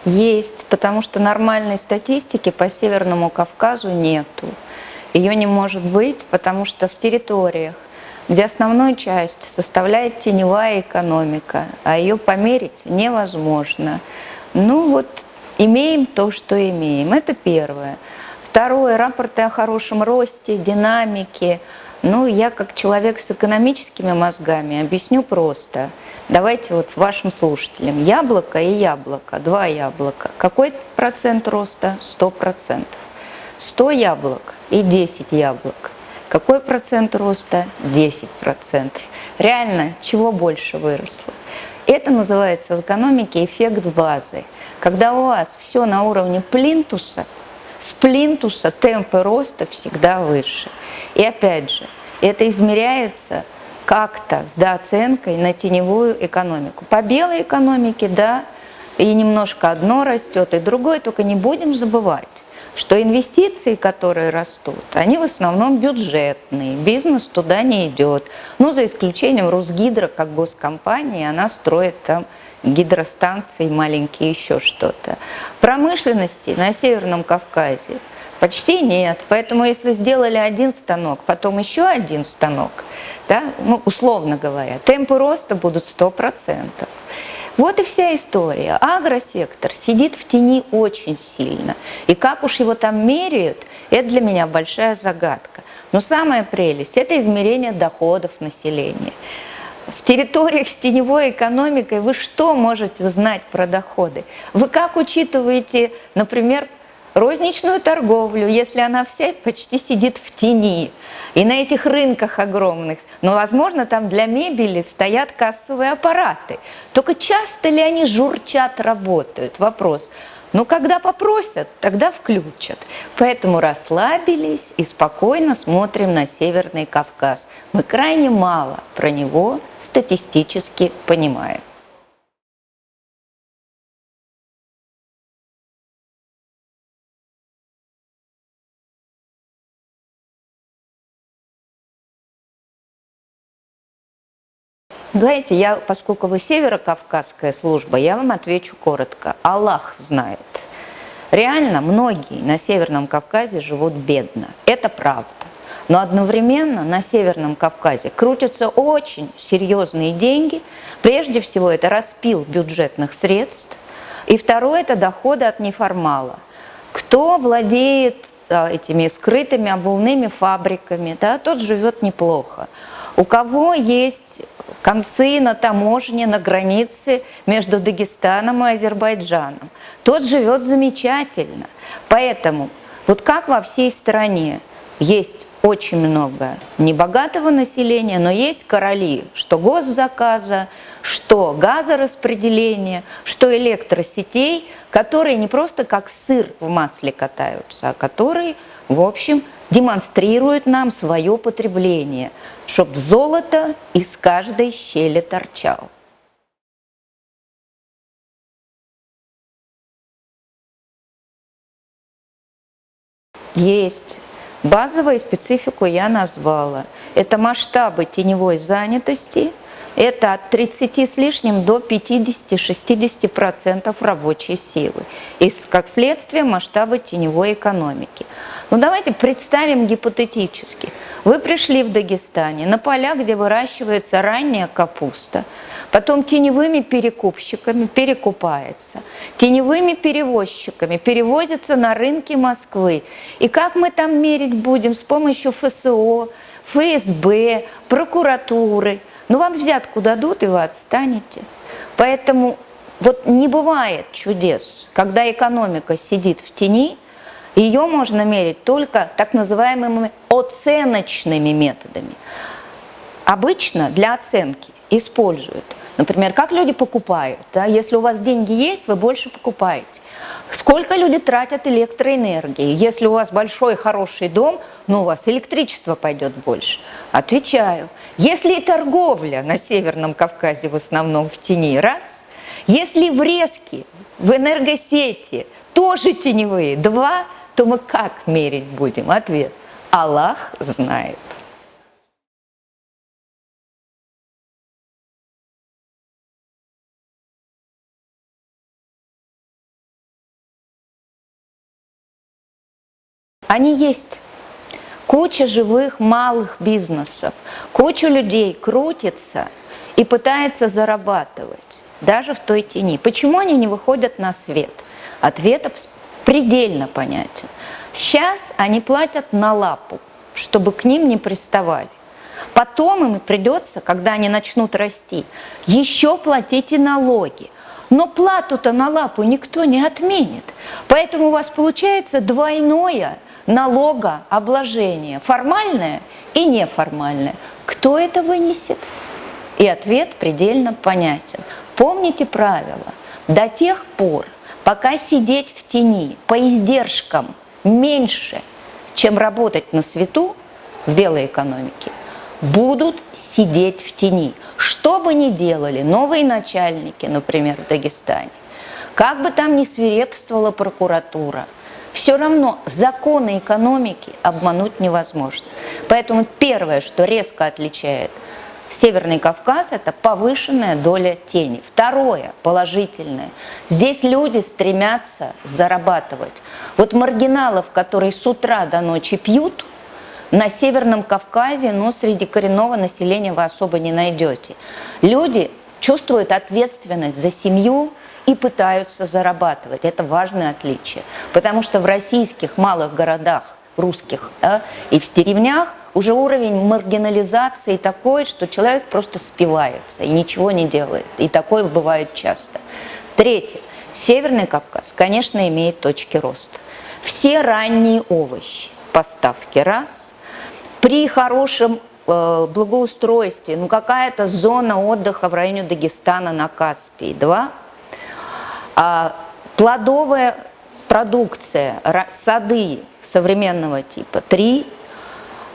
Есть, потому что нормальной статистики по Северному Кавказу нету. Ее не может быть, потому что в территориях, где основную часть составляет теневая экономика, а ее померить невозможно. Ну вот, имеем то, что имеем. Это первое. Второе, рапорты о хорошем росте, динамике. Ну, я как человек с экономическими мозгами объясню просто. Давайте вот вашим слушателям. Яблоко и яблоко, два яблока. Какой процент роста? 100%. 100 яблок и 10 яблок. Какой процент роста? 10%. Реально, чего больше выросло? Это называется в экономике эффект базы. Когда у вас все на уровне плинтуса, с плинтуса темпы роста всегда выше. И опять же, это измеряется как-то с дооценкой на теневую экономику. По белой экономике, да, и немножко одно растет, и другое, только не будем забывать, что инвестиции, которые растут, они в основном бюджетные, бизнес туда не идет. Ну, за исключением Росгидро, как госкомпании, она строит там гидростанции маленькие, еще что-то. Промышленности на Северном Кавказе почти нет. Поэтому если сделали один станок, потом еще один станок, да, ну, условно говоря, темпы роста будут 100%. Вот и вся история. Агросектор сидит в тени очень сильно. И как уж его там меряют, это для меня большая загадка. Но самая прелесть – это измерение доходов населения. В территориях с теневой экономикой вы что можете знать про доходы? Вы как учитываете, например, розничную торговлю, если она вся почти сидит в тени? И на этих рынках огромных, но, возможно, там для мебели стоят кассовые аппараты. Только часто ли они журчат, работают? Вопрос. Ну, когда попросят, тогда включат. Поэтому расслабились и спокойно смотрим на Северный Кавказ. Мы крайне мало про него статистически понимаем. Знаете, поскольку вы северокавказская служба, я вам отвечу коротко. Аллах знает. Реально, многие на Северном Кавказе живут бедно. Это правда. Но одновременно на Северном Кавказе крутятся очень серьезные деньги. Прежде всего, это распил бюджетных средств. И второе, это доходы от неформала. Кто владеет этими скрытыми обувными фабриками, да, тот живет неплохо. У кого есть концы на таможне, на границе между Дагестаном и Азербайджаном, тот живет замечательно. Поэтому вот как во всей стране есть очень много небогатого населения, но есть короли, что госзаказа, что газораспределения, что электросетей, которые не просто как сыр в масле катаются, а которые, в общем, демонстрируют нам свое потребление, чтобы золото из каждой щели торчало. Есть. Базовую специфику я назвала. Это масштабы теневой занятости, это от 30 с лишним до 50-60% рабочей силы. И как следствие масштабы теневой экономики. Ну давайте представим гипотетически. Вы пришли в Дагестане на поля, где выращивается ранняя капуста, потом теневыми перекупщиками перекупается, теневыми перевозчиками перевозится на рынки Москвы. И как мы там мерить будем? С помощью ФСО, ФСБ, прокуратуры. Ну вам взятку дадут, и вы отстанете. Поэтому вот не бывает чудес, когда экономика сидит в тени. Ее можно мерить только так называемыми оценочными методами. Обычно для оценки используют, например, как люди покупают. Да? Если у вас деньги есть, вы больше покупаете. Сколько люди тратят электроэнергии? Если у вас большой хороший дом, ну у вас электричество пойдет больше. Отвечаю. Если и торговля на Северном Кавказе в основном в тени, раз. Если врезки в энергосети тоже теневые, два, то мы как мерить будем? Ответ. Аллах знает. Они есть. Куча живых малых бизнесов, куча людей крутится и пытается зарабатывать, даже в той тени. Почему они не выходят на свет? Ответ предельно понятен. Сейчас они платят на лапу, чтобы к ним не приставали. Потом им придется, когда они начнут расти, еще платить и налоги. Но плату-то на лапу никто не отменит. Поэтому у вас получается двойное налогообложение, формальное и неформальное. Кто это вынесет? И ответ предельно понятен. Помните правило: до тех пор, пока сидеть в тени по издержкам меньше, чем работать на свету в белой экономике, будут сидеть в тени. Что бы ни делали новые начальники, например, в Дагестане, как бы там ни свирепствовала прокуратура, все равно законы экономики обмануть невозможно. Поэтому первое, что резко отличает Северный Кавказ, это повышенная доля тени. Второе, положительное. Здесь люди стремятся зарабатывать. Вот маргиналов, которые с утра до ночи пьют, на Северном Кавказе, среди коренного населения вы особо не найдете. Люди чувствуют ответственность за семью и пытаются зарабатывать. Это важное отличие. Потому что в российских малых городах, русских, и в деревнях уже уровень маргинализации такой, что человек просто спивается и ничего не делает. И такое бывает часто. Третье. Северный Кавказ, конечно, имеет точки роста. Все ранние овощи, поставки раз. При хорошем благоустройстве, какая-то зона отдыха в районе Дагестана на Каспии, два. Плодовая продукция, сады современного типа, три.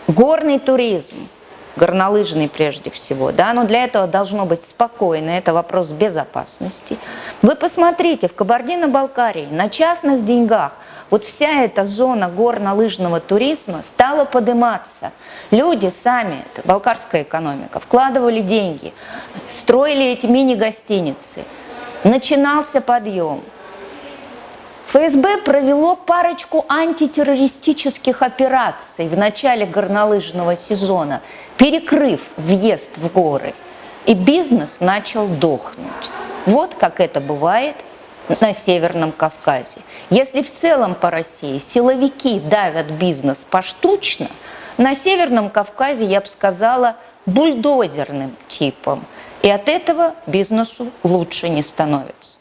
Горный туризм, горнолыжный прежде всего, но для этого должно быть спокойно, это вопрос безопасности. Вы посмотрите, в Кабардино-Балкарии на частных деньгах вот вся эта зона горнолыжного туризма стала подниматься. Люди сами, это балкарская экономика, вкладывали деньги, строили эти мини-гостиницы. Начинался подъем. ФСБ провело парочку антитеррористических операций в начале горнолыжного сезона, перекрыв въезд в горы. И бизнес начал дохнуть. Вот как это бывает на Северном Кавказе. Если в целом по России силовики давят бизнес поштучно, на Северном Кавказе, я бы сказала, бульдозерным типом. И от этого бизнесу лучше не становится.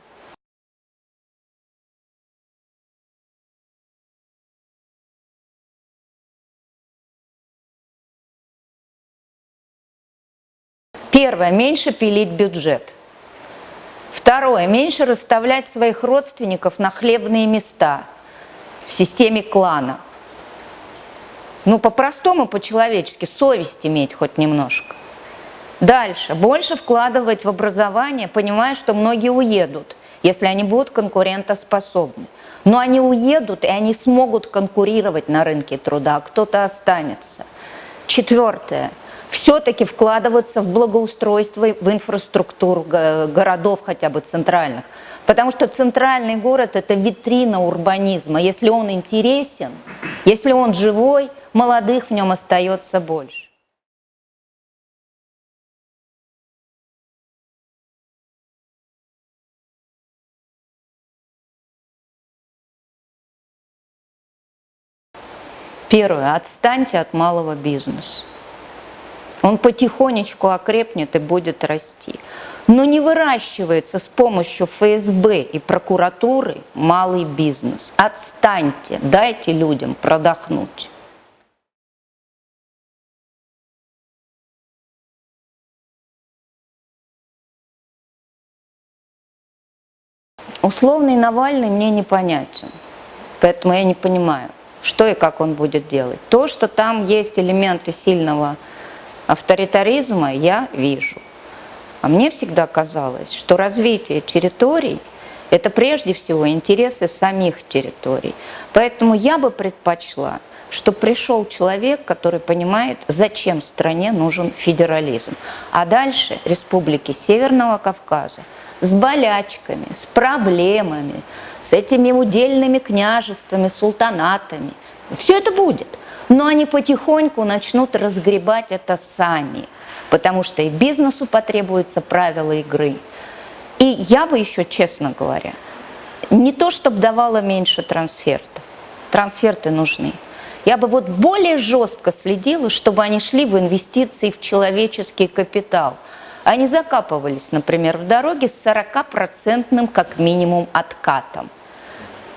Первое, меньше пилить бюджет. Второе, меньше расставлять своих родственников на хлебные места в системе клана. По-простому, по-человечески, совесть иметь хоть немножко. Дальше, больше вкладывать в образование, понимая, что многие уедут, если они будут конкурентоспособны. Но они уедут, и они смогут конкурировать на рынке труда, а кто-то останется. Четвертое. Все-таки вкладываться в благоустройство, в инфраструктуру городов хотя бы центральных. Потому что центральный город – это витрина урбанизма. Если он интересен, если он живой, молодых в нем остается больше. Первое. Отстаньте от малого бизнеса. Он потихонечку окрепнет и будет расти. Но не выращивается с помощью ФСБ и прокуратуры малый бизнес. Отстаньте, дайте людям продохнуть. Условный Навальный мне непонятен, поэтому я не понимаю, что и как он будет делать. То, что там есть элементы сильного авторитаризма, я вижу. А мне всегда казалось, что развитие территорий – это прежде всего интересы самих территорий. Поэтому я бы предпочла, чтобы пришел человек, который понимает, зачем стране нужен федерализм. А дальше республики Северного Кавказа с болячками, с проблемами, с этими удельными княжествами, султанатами Все это будет. Но они потихоньку начнут разгребать это сами, потому что и бизнесу потребуются правила игры. И я бы еще, честно говоря, не то чтобы давала меньше трансфертов, трансферты нужны. Я бы вот более жестко следила, чтобы они шли в инвестиции в человеческий капитал. Они закапывались, например, в дороге с 40% как минимум откатом.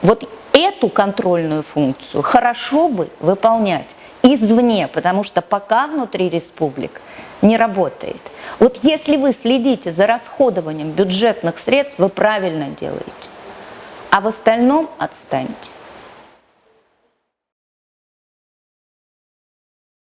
Вот эту контрольную функцию хорошо бы выполнять извне, потому что пока внутри республик не работает. Вот если вы следите за расходованием бюджетных средств, вы правильно делаете. А в остальном отстаньте.